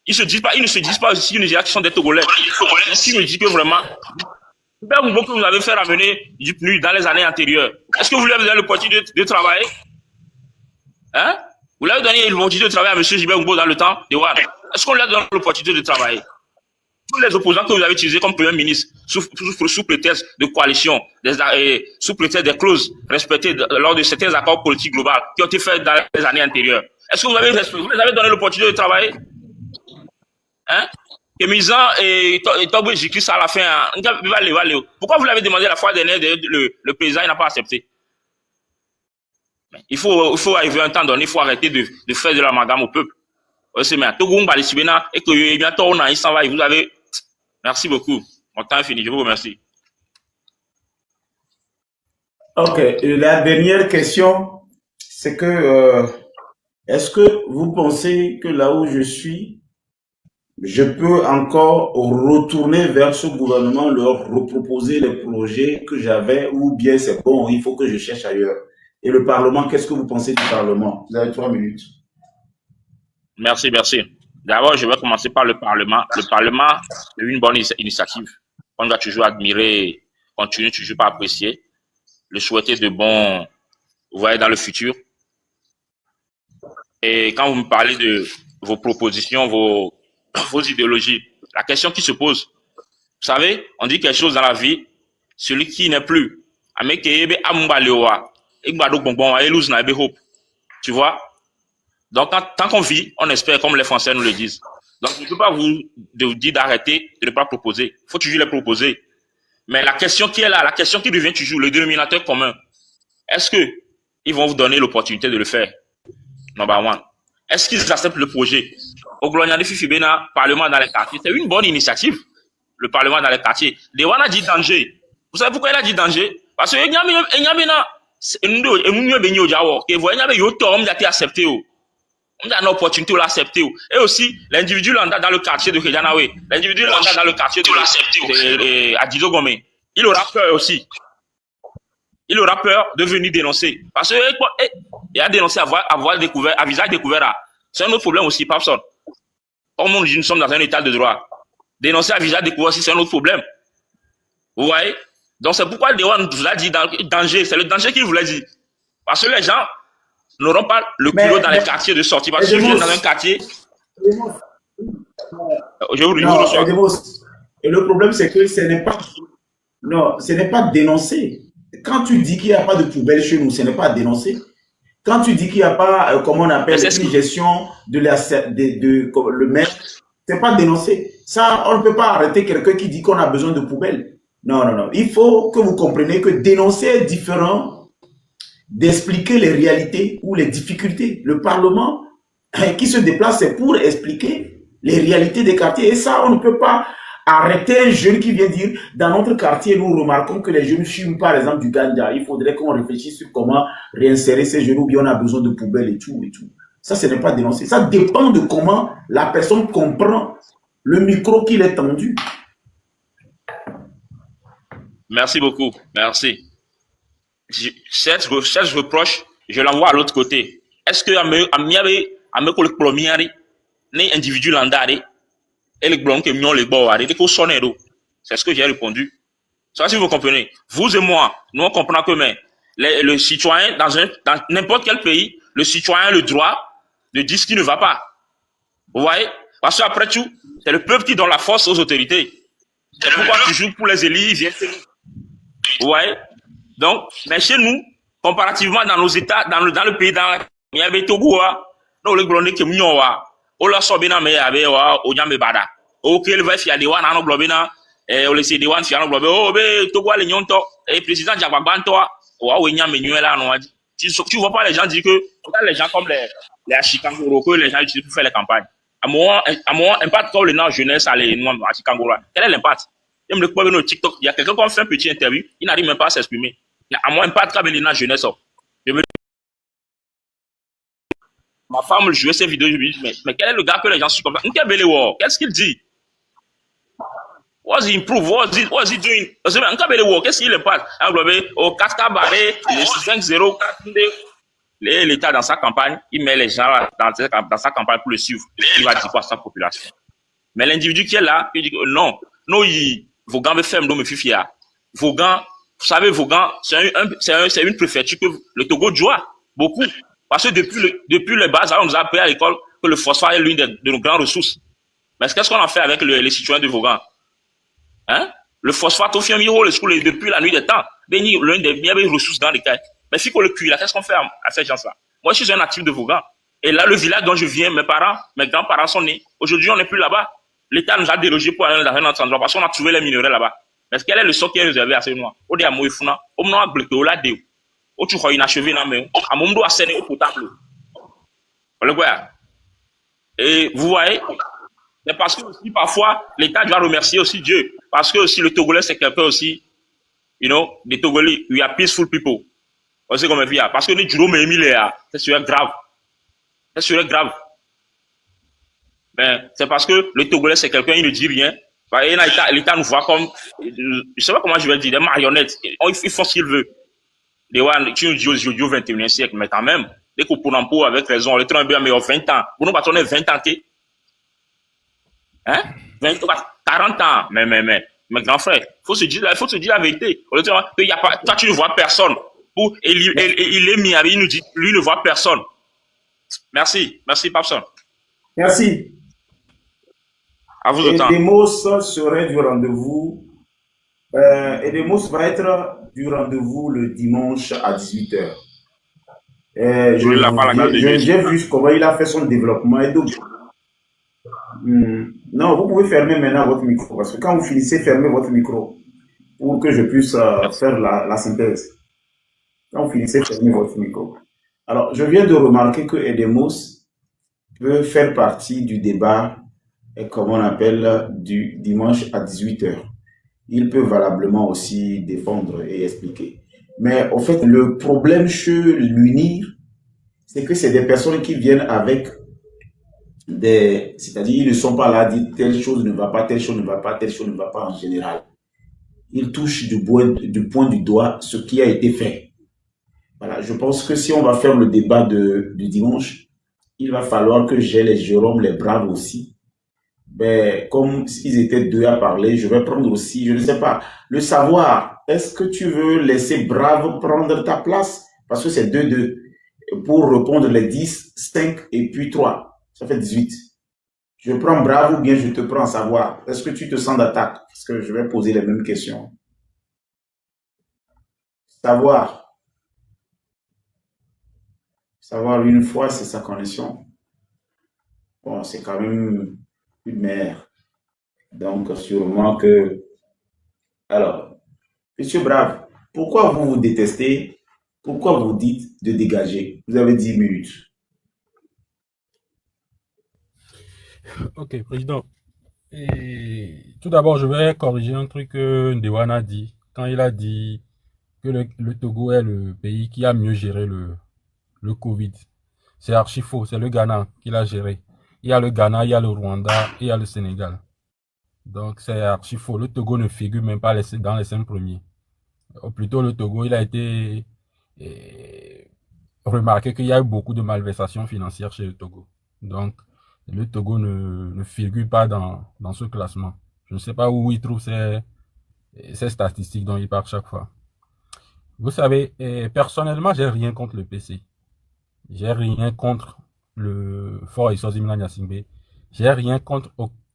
Ils ne se disent pas aussi au Nigeria qu'ils sont des Togolais. Ils me disent que vraiment, que vous avez fait ramener du PNUD dans les années antérieures. Est-ce que vous lui avez donné l'opportunité de travailler? Hein? Vous lui avez donné l'opportunité de travailler à M. Gilbert Ngbo dans le temps de Ouad. Est-ce qu'on lui a donné l'opportunité de travailler? Tous les opposants que vous avez utilisés comme Premier ministre, sous prétexte de coalition, sous prétexte des clauses respectées lors de certains accords politiques globaux qui ont été faits dans les années antérieures. Est-ce que vous les avez donné l'opportunité de travailler? Hein? Et Misan et Togbo Jikris à la fin, pourquoi vous l'avez demandé la fois dernière, le président n'a pas accepté? Il faut arriver à un temps donné, il faut arrêter de faire de l'amalgame au peuple. C'est bien. Togo, et que bientôt on a, il s'en va, et vous avez. Merci beaucoup. Mon temps est fini, je vous remercie. Ok, et la dernière question, c'est que est-ce que vous pensez que là où je suis, je peux encore retourner vers ce gouvernement, leur reproposer les projets que j'avais, ou bien c'est bon, il faut que je cherche ailleurs? Et le Parlement, qu'est-ce que vous pensez du Parlement? Vous avez 3 minutes. Merci, merci. D'abord, je vais commencer par le Parlement. Le Parlement est une bonne initiative. On doit toujours admirer, continuer toujours par apprécier, le souhaiter de bons, vous voyez, dans le futur. Et quand vous me parlez de vos propositions, vos idéologies, la question qui se pose, vous savez, on dit quelque chose dans la vie, celui qui n'est plus, tu vois? Donc, tant qu'on vit, on espère, comme les Français nous le disent. Donc, je ne peux pas vous dire d'arrêter, de ne pas proposer. Il faut toujours les proposer. Mais la question qui est là, la question qui revient toujours, le dénominateur commun, est-ce qu'ils vont vous donner l'opportunité de le faire? Number one. Est-ce qu'ils acceptent le projet? Au Glonia de Fifibena, Parlement dans les quartiers, c'est une bonne initiative. Le Parlement dans les quartiers. Dewan a dit danger. Vous savez pourquoi il a dit danger? Parce que il y a accepté. On a une opportunité de l'accepter. Et aussi, l'individu lambda dans le quartier de Kejanawe, l'individu lambda dans le quartier de Adido Gome, il aura peur aussi. Il aura peur de venir dénoncer. Parce qu'il a dénoncé avoir découvert, à visage découvert. C'est un autre problème aussi, Papson. Comme on dit, nous sommes dans un état de droit. Dénoncer à visage découvert aussi, c'est un autre problème. Vous voyez? Donc c'est pourquoi Dewan vous a dit danger. C'est le danger qu'il voulait dire. Parce que les gens n'auront pas le culot dans les quartiers de sortie. Parce que si je viens dans un quartier. Je vous reçois. Et le problème, c'est que ce n'est pas. Non, ce n'est pas dénoncer. Quand tu dis qu'il n'y a pas de poubelle chez nous, ce n'est pas dénoncer. Quand tu dis qu'il n'y a pas, comment on appelle, une gestion de le maire, ce n'est pas dénoncer. Ça, on ne peut pas arrêter quelqu'un qui dit qu'on a besoin de poubelle. Non, non, non. Il faut que vous compreniez que dénoncer est différent d'expliquer les réalités ou les difficultés. Le Parlement qui se déplace, c'est pour expliquer les réalités des quartiers. Et ça, on ne peut pas arrêter un jeune qui vient dire, dans notre quartier, nous remarquons que les jeunes fument par exemple du ganja. Il faudrait qu'on réfléchisse sur comment réinsérer ces jeunes ou bien on a besoin de poubelles et tout et tout. Ça, ce n'est pas dénoncer. Ça dépend de comment la personne comprend le micro qu'il est tendu. Merci beaucoup. Merci. Cette reproche, je l'envoie à l'autre côté. Est-ce que ame ko le kplɔ mía ɖi, ne individu landa ɖi, et le gblɔm que mion le gbɔ ɖi, dès qu'on sonne ɖo. C'est ce que j'ai répondu. Ça, si vous comprenez. Vous et moi, nous on comprend que mais le citoyen dans n'importe quel pays, le citoyen a le droit de dire ce qui ne va pas. Vous voyez? Parce qu'après tout, c'est le peuple qui donne la force aux autorités. C'est pourquoi toujours pour les élus, ils viennent chez nous. Vous voyez? Donc, mais chez nous, comparativement dans nos États, dans le pays, il y avait Togo, nous les blondés qui m'ont on l'a sorti dans mes abe o nyame bada. Ok, le va fier des wan ano globina, on laisse des wan fier no globe. Oh, be Togo les nyonto, et président Jagbabanto, o nyame nyuela no adi. Tu vois pas les gens dire que les gens comme les Achikangoro que les gens utilisent pour faire les campagnes. À moi, impact comme le nom jeunesse à les noirs Achikangoro. Quel est l'impact? Même le problème au TikTok, il y a quelqu'un qui fait un petit interview, il n'arrive même pas à s'exprimer. À moi, impact comme le nom jeunesse. Ma femme jouait ces vidéos, je me dis, mais quel est le gars que les gens suivent comme ça? Qu'est-ce qu'il dit? What's he improve? What's he doing? Qu'est-ce qu'il passe? Au Casca Barré, les 5-0, l'État dans sa campagne, il met les gens dans sa campagne pour le suivre. Il va dire quoi à sa population? Mais l'individu qui est là, il dit que non, vos gars me ferment, me fifia. Vaughan, vous savez, Vaughan, c'est une préfecture que le Togo joue beaucoup. Parce que depuis le bas, on nous a appris à l'école que le phosphore est l'une de nos grandes ressources. Mais qu'est-ce qu'on a fait avec les citoyens de Vaughan? Hein? Le phosphore, tout fait depuis la nuit des temps. L'une des meilleures ressources dans les cas. Mais si on le cuit, là, qu'est-ce qu'on fait à ces gens-là? Moi, je suis un actif de Vaughan. Et là, le village dont je viens, mes grands-parents sont nés. Aujourd'hui, on n'est plus là-bas. L'État nous a délogés pour aller dans un autre endroit parce qu'on a trouvé les minerais là-bas. Mais quel est le sol qui est réservé à ces noirs? Au dé à Moïfuna, au moins à Bleke, au Ladéo. Au tu crois inachevé, non, mais à mon dos à Séné, au potable. Et vous voyez, c'est parce que aussi, parfois, l'État doit remercier aussi Dieu. Parce que aussi, le Togolais, c'est quelqu'un aussi, des Togolais, we are peaceful people. On sait comment via. Parce que nous, Juro Mémilea, c'est sur grave. C'est sur grave. Mais c'est parce que le Togolais, c'est quelqu'un, il ne dit rien. L'État nous voit comme, je sais pas comment je vais dire, des marionnettes. Ils font ce qu'ils veulent. Des one, tu nous dis au 21e siècle, mais quand même, dès qu'on pour l'emploi avec raison, le train bien, mais 20 ans. Pour nous, on est 20 ans, hein? 40 ans. Mais, grand frère, faut se dire la vérité. Il y a pas, toi, tu ne vois personne. Il est mis, il nous dit, lui ne voit personne. Merci, Papson. Merci. À vous autant. Edemos serait du rendez-vous. Edemos va être du rendez-vous le dimanche à 18h. J'ai vu comment il a fait son développement. Et donc, non, vous pouvez fermer maintenant votre micro. Parce que quand vous finissez, fermez votre micro. Pour que je puisse faire la synthèse. Quand vous finissez, fermez votre micro. Alors, je viens de remarquer que Edemos peut faire partie du débat, comme on appelle, du dimanche à 18h. Il peut valablement aussi défendre et expliquer. Mais au fait, le problème chez l'UNIR, c'est que c'est des personnes qui viennent avec des... C'est-à-dire, ils ne sont pas là à dire telle chose ne va pas, telle chose ne va pas, telle chose ne va pas en général. Ils touchent du point du doigt ce qui a été fait. Voilà, je pense que si on va faire le débat du dimanche, il va falloir que j'ai les Jérôme, les Braves aussi. Ben, comme ils étaient deux à parler, je vais prendre aussi, je ne sais pas, le savoir. Est-ce que tu veux laisser Brave prendre ta place? Parce que c'est 2-2. Pour répondre les 10, 5 et puis 3. Ça fait 18. Je prends Brave ou bien je te prends savoir. Est-ce que tu te sens d'attaque? Parce que je vais poser les mêmes questions. Savoir. Savoir une fois, c'est sa connexion. Bon, c'est quand même une mère. Donc, sûrement que... Alors, Monsieur Brave, pourquoi vous vous détestez? Pourquoi vous dites de dégager? Vous avez 10 minutes. Ok, Président. Et tout d'abord, je vais corriger un truc que Ndewana a dit. Quand il a dit que le Togo est le pays qui a mieux géré le Covid. C'est archi faux, c'est le Ghana qui l'a géré. Il y a le Ghana, il y a le Rwanda, et il y a le Sénégal. Donc c'est archi faux. Le Togo ne figure même pas dans les 5 premiers. Ou plutôt le Togo, il a été remarqué qu'il y a eu beaucoup de malversations financières chez le Togo. Donc, le Togo ne figure pas dans ce classement. Je ne sais pas où il trouve ces statistiques dont il parle chaque fois. Vous savez, personnellement, j'ai rien contre le PC. J'ai rien contre le Fort Eswatini Nyasingbe. J'ai rien contre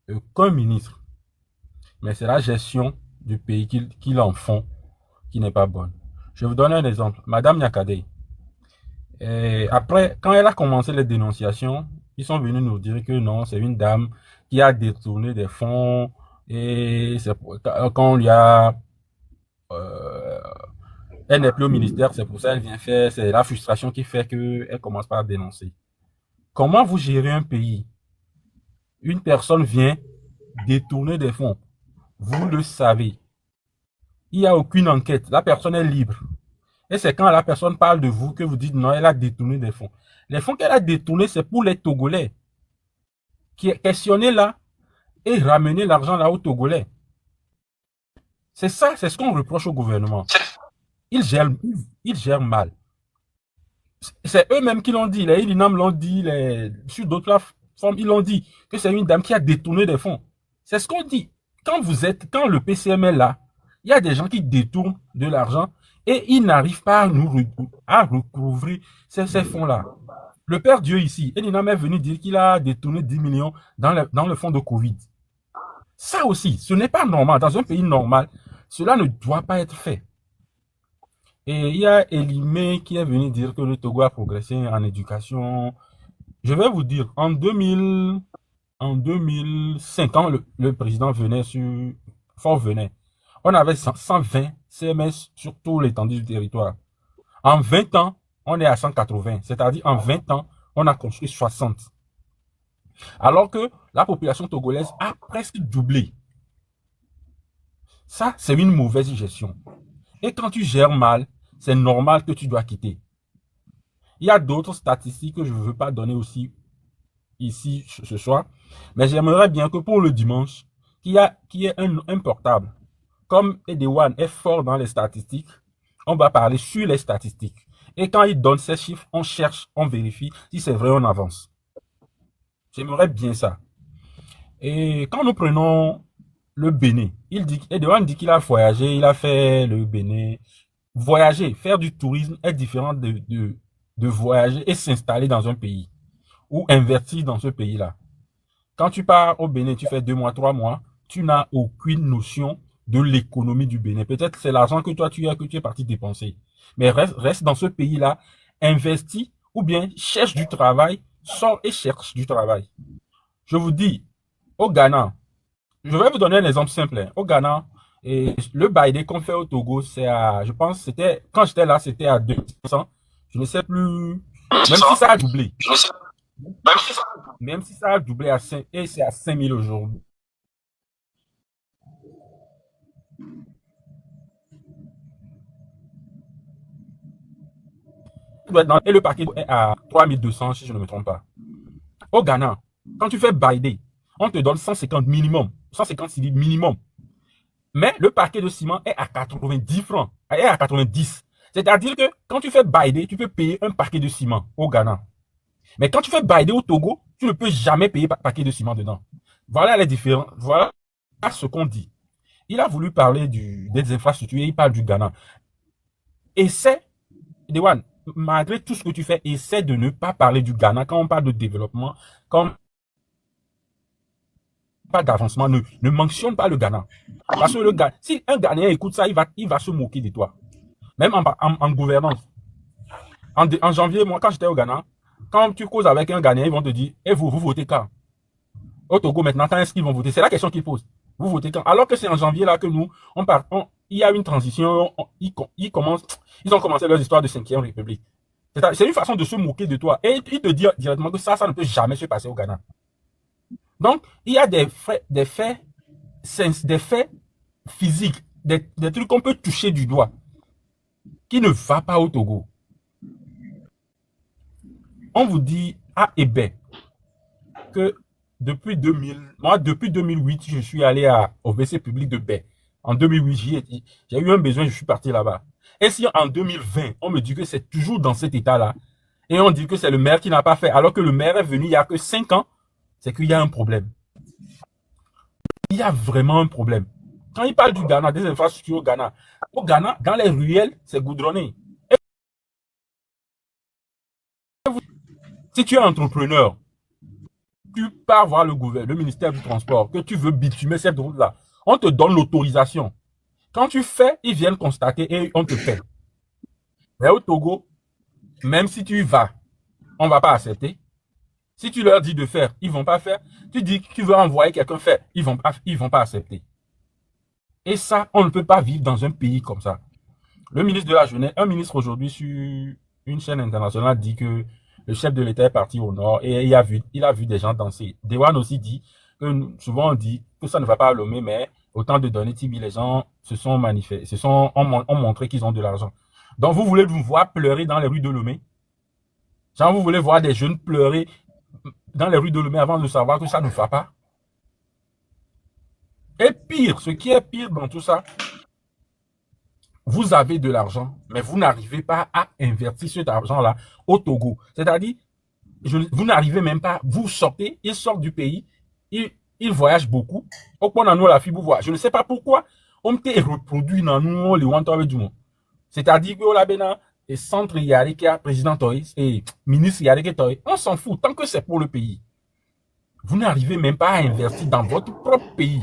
aucun ministre. Mais c'est la gestion du pays qu'ils en font qui n'est pas bonne. Je vous donne un exemple. Madame Nyakadei. Après, quand elle a commencé les dénonciations, ils sont venus nous dire que non, c'est une dame qui a détourné des fonds et quand on lui a elle n'est plus au ministère, c'est pour ça qu'elle vient faire, c'est la frustration qui fait qu'elle commence par dénoncer. Comment vous gérez un pays? Une personne vient détourner des fonds. Vous le savez. Il n'y a aucune enquête. La personne est libre. Et c'est quand la personne parle de vous que vous dites non, elle a détourné des fonds. Les fonds qu'elle a détournés, c'est pour les Togolais. Qui est questionné là et ramener l'argent là aux Togolais. C'est ça, c'est ce qu'on reproche au gouvernement. Ils gèrent mal. C'est eux-mêmes qui l'ont dit. Les INAM l'ont dit, sur d'autres plateformes, ils l'ont dit que c'est une dame qui a détourné des fonds. C'est ce qu'on dit. Quand le PCM est là, il y a des gens qui détournent de l'argent et ils n'arrivent pas à recouvrir ces fonds-là. Le Père Dieu ici, Elinam est venu dire qu'il a détourné 10 millions dans le fonds de Covid. Ça aussi, ce n'est pas normal. Dans un pays normal, cela ne doit pas être fait. Et il y a Elimé qui est venu dire que le Togo a progressé en éducation. Je vais vous dire, en 2005, quand le président venait on avait 120 CMS sur tout l'étendue du territoire. En 20 ans, on est à 180. C'est-à-dire, en 20 ans, on a construit 60. Alors que la population togolaise a presque doublé. Ça, c'est une mauvaise gestion. Et quand tu gères mal, c'est normal que tu dois quitter. Il y a d'autres statistiques que je ne veux pas donner aussi ici ce soir, mais j'aimerais bien que pour le dimanche, qu'il y ait un portable. Comme Edewan est fort dans les statistiques, on va parler sur les statistiques. Et quand il donne ces chiffres, on cherche, on vérifie. Si c'est vrai, on avance. J'aimerais bien ça. Et quand nous prenons le Bénin, Edewan dit qu'il a voyagé, il a fait le Bénin. Voyager, faire du tourisme est différent de voyager et s'installer dans un pays ou investir dans ce pays-là. Quand tu pars au Bénin, tu fais 2 mois, 3 mois, tu n'as aucune notion de l'économie du Bénin. Peut-être c'est l'argent que toi tu es parti dépenser. Mais reste dans ce pays-là, investis ou bien cherche du travail, sors et cherche du travail. Je vous dis, au Ghana, je vais vous donner un exemple simple. Hein. Au Ghana, et le baïdé qu'on fait au Togo, c'est à, je pense, quand j'étais là, c'était à 200. Je ne sais plus, même si ça a doublé. Même si ça a doublé à 5, et c'est à 5000 aujourd'hui. Et le paquet est à 3200 si je ne me trompe pas. Au Ghana, quand tu fais baïdé, on te donne 150 minimum. 150 cedi minimum. Mais le paquet de ciment est à 90 francs. Est à 90. C'est-à-dire que quand tu fais baïdé, tu peux payer un paquet de ciment au Ghana. Mais quand tu fais baïdé au Togo, tu ne peux jamais payer un paquet de ciment dedans. Voilà les différences. Voilà ce qu'on dit. Il a voulu parler des infrastructures et il parle du Ghana. Essaie, Dewan, malgré tout ce que tu fais, essaie de ne pas parler du Ghana quand on parle de développement, quand pas d'avancement, ne mentionne pas le Ghana. Parce que si un Ghanéen écoute ça, il va se moquer de toi. Même en gouvernance. En janvier, moi, quand j'étais au Ghana, quand tu causes avec un Ghanéen, ils vont te dire, et vous votez quand? Au Togo, maintenant, quand est-ce qu'ils vont voter? C'est la question qu'ils posent. Vous votez quand? Alors que c'est en janvier, là, que nous, il y a une transition, ils ont commencé leur histoire de 5e République. C'est une façon de se moquer de toi. Et ils te disent directement que ça ne peut jamais se passer au Ghana. Donc, il y a des faits physiques, des trucs qu'on peut toucher du doigt, qui ne va pas au Togo. On vous dit A et B que depuis 2008, je suis allé au WC public de Baie. En 2008, j'ai eu un besoin, je suis parti là-bas. Et si en 2020, on me dit que c'est toujours dans cet état-là, Et on dit que c'est le maire qui n'a pas fait, alors que le maire est venu il n'y a que 5 ans, c'est qu'il y a un problème. Il y a vraiment un problème. Quand il parle du Ghana, des infrastructures au Ghana, dans les ruelles, c'est goudronné. Et si tu es entrepreneur, tu pars voir le ministère du Transport, que tu veux bitumer cette route-là, on te donne l'autorisation. Quand tu fais, ils viennent constater et on te paie. Mais au Togo, même si tu y vas, on ne va pas accepter. Si tu leur dis de faire, ils ne vont pas faire. Tu dis que tu veux envoyer quelqu'un faire, ils ne vont pas accepter. Et ça, on ne peut pas vivre dans un pays comme ça. Le ministre de la Jeunesse, un ministre aujourd'hui sur une chaîne internationale dit que le chef de l'État est parti au nord et il a vu des gens danser. Dewan aussi dit que souvent on dit que ça ne va pas à Lomé, mais au temps de donner Tibi, les gens se sont manifestés, ont montré qu'ils ont de l'argent. Donc vous voulez vous voir pleurer dans les rues de Lomé? Genre vous voulez voir des jeunes pleurer dans les rues de Lomé avant de savoir que ça ne va pas? Et pire, ce qui est pire dans tout ça, vous avez de l'argent, mais vous n'arrivez pas à investir cet argent-là au Togo. C'est-à-dire, vous n'arrivez même pas, vous sortez, ils sortent du pays, ils voyagent beaucoup. Au point dans nous, la fibre voit. Je ne sais pas pourquoi, on te reproduit dans nous, les wanto avec du monde. C'est-à-dire que la bena, et centre Yarika, président Toy, et ministre Yarika Toy, on s'en fout, tant que c'est pour le pays. Vous n'arrivez même pas à investir dans votre propre pays.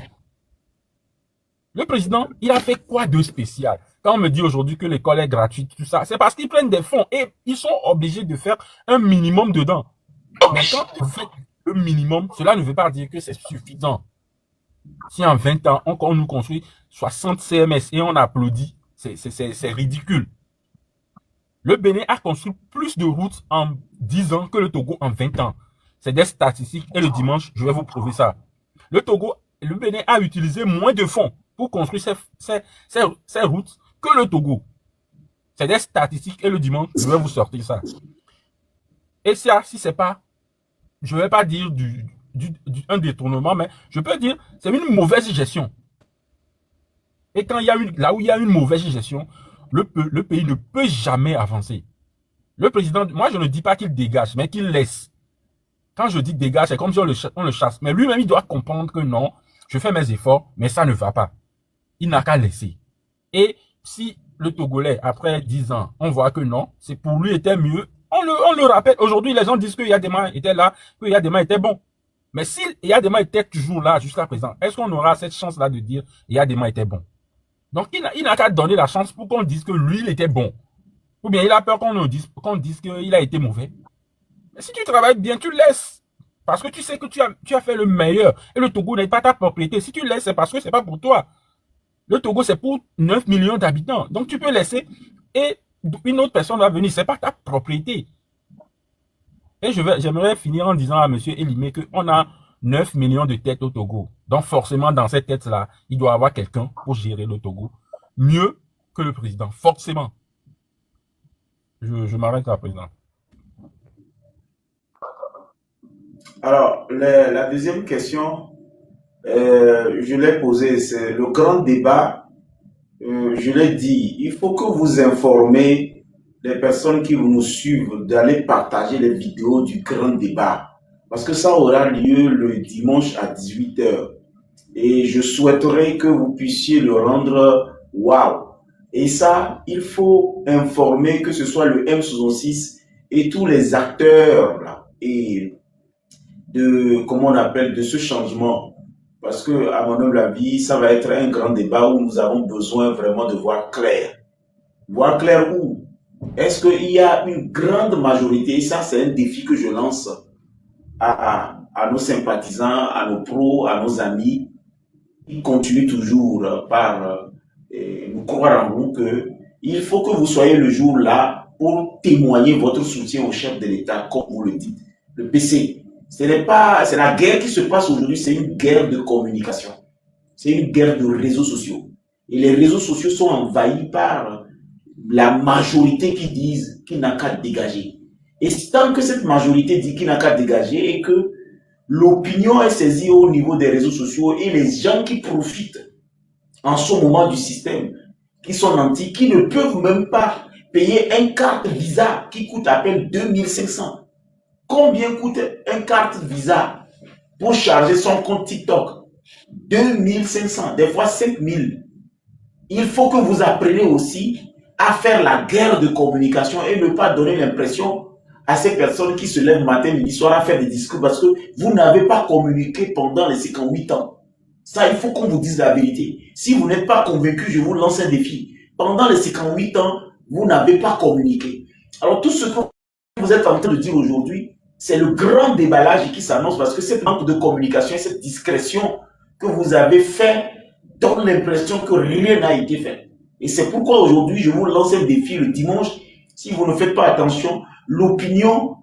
Le président, il a fait quoi de spécial? Quand on me dit aujourd'hui que l'école est gratuite, tout ça, c'est parce qu'ils prennent des fonds et ils sont obligés de faire un minimum dedans. Mais quand vous faites le minimum, cela ne veut pas dire que c'est suffisant. Si en 20 ans, on nous construit 60 CMS et on applaudit, c'est ridicule. Le Bénin a construit plus de routes en 10 ans que le Togo en 20 ans. C'est des statistiques et le dimanche, je vais vous prouver ça. Le Bénin a utilisé moins de fonds pour construire ces routes que le Togo. C'est des statistiques et le dimanche, je vais vous sortir ça. Et ça, si c'est pas, je vais pas dire un détournement, mais je peux dire, c'est une mauvaise gestion. Et quand là où il y a une mauvaise gestion, le pays ne peut jamais avancer. Le président, moi je ne dis pas qu'il dégage, mais qu'il laisse. Quand je dis dégage, c'est comme si on le chasse. Mais lui-même, il doit comprendre que non, je fais mes efforts, mais ça ne va pas. Il n'a qu'à laisser. Et si le Togolais, après 10 ans, on voit que non, c'est pour lui était mieux, on le rappelle. Aujourd'hui, les gens disent que Yadema était là, que Yadema était bon. Mais si Yadema était toujours là jusqu'à présent, est-ce qu'on aura cette chance-là de dire Yadema était bon? Donc, il n'a qu'à donner la chance pour qu'on dise que lui, il était bon. Ou bien il a peur qu'on dise qu'il a été mauvais. Mais si tu travailles bien, tu laisses. Parce que tu sais que tu as fait le meilleur. Et le Togo n'est pas ta propriété. Si tu laisses, c'est parce que c'est pas pour toi. Le Togo, c'est pour 9 millions d'habitants. Donc, tu peux laisser et une autre personne va venir. C'est pas ta propriété. Et j'aimerais finir en disant à M. Elimé qu'on a 9 millions de têtes au Togo. Donc, forcément, dans cette tête-là, il doit y avoir quelqu'un pour gérer le Togo. Mieux que le président. Forcément. Je m'arrête là, président. Alors, la deuxième question, je l'ai posée, c'est le grand débat. Je l'ai dit, il faut que vous informez les personnes qui nous suivent d'aller partager les vidéos du grand débat. Parce que ça aura lieu le dimanche à 18h. Et je souhaiterais que vous puissiez le rendre waouh. Et ça, il faut informer que ce soit le M66 et tous les acteurs là, et comment on appelle, de ce changement. Parce que, à mon humble avis, ça va être un grand débat où nous avons besoin vraiment de voir clair. Voir clair où? Est-ce qu'il y a une grande majorité, et ça c'est un défi que je lance à nos sympathisants, à nos pros, à nos amis, qui continuent toujours par nous croire en nous que il faut que vous soyez le jour là pour témoigner votre soutien au chef de l'État, comme vous le dites. Le PC. C'est la guerre qui se passe aujourd'hui, c'est une guerre de communication. C'est une guerre de réseaux sociaux. Et les réseaux sociaux sont envahis par la majorité qui disent qu'il n'a qu'à dégager. Et tant que cette majorité dit qu'il n'a qu'à dégager et que l'opinion est saisie au niveau des réseaux sociaux et les gens qui profitent en ce moment du système, qui sont nantis, qui ne peuvent même pas payer une carte Visa qui coûte à peine 2500. Combien coûte une carte Visa pour charger son compte TikTok? 2500, des fois 5000. Il faut que vous appreniez aussi à faire la guerre de communication et ne pas donner l'impression à ces personnes qui se lèvent matin, midi, soir à faire des discours parce que vous n'avez pas communiqué pendant les 58 ans. Ça, il faut qu'on vous dise la vérité. Si vous n'êtes pas convaincu, je vous lance un défi. Pendant les 58 ans, vous n'avez pas communiqué. Alors, tout ce que vous êtes en train de dire aujourd'hui, c'est le grand déballage qui s'annonce parce que cette manque de communication et cette discrétion que vous avez fait donne l'impression que rien n'a été fait. Et c'est pourquoi aujourd'hui, je vous lance un défi le dimanche. Si vous ne faites pas attention, l'opinion,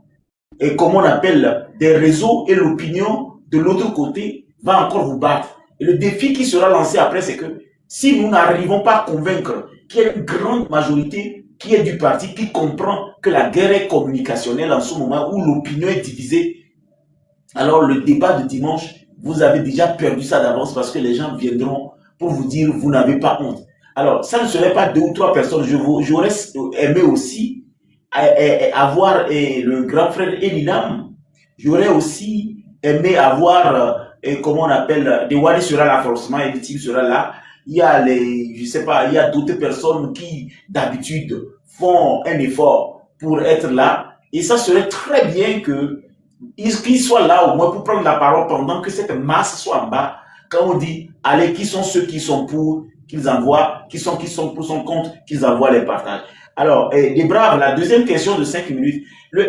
et comme on appelle des réseaux, et l'opinion de l'autre côté va encore vous battre. Et le défi qui sera lancé après, c'est que si nous n'arrivons pas à convaincre qu'il y a une grande majorité qui est du parti, qui comprend que la guerre est communicationnelle en ce moment où l'opinion est divisée, alors le débat de dimanche, vous avez déjà perdu ça d'avance parce que les gens viendront pour vous dire vous n'avez pas honte. Alors, ça ne serait pas 2 ou 3 personnes. J'aurais aimé aussi avoir le grand frère Elinam. J'aurais aussi aimé avoir, comment on appelle, Dewali sera là forcément, Editim sera là. Il y a je sais pas, il y a d'autres personnes qui, d'habitude, font un effort pour être là. Et ça serait très bien qu'ils soient là au moins pour prendre la parole pendant que cette masse soit en bas. Quand on dit, allez, qui sont ceux qui sont pour, qu'ils envoient, qui sont pour son compte, qu'ils envoient les partages. Alors, des braves, la deuxième question de 5 minutes. Le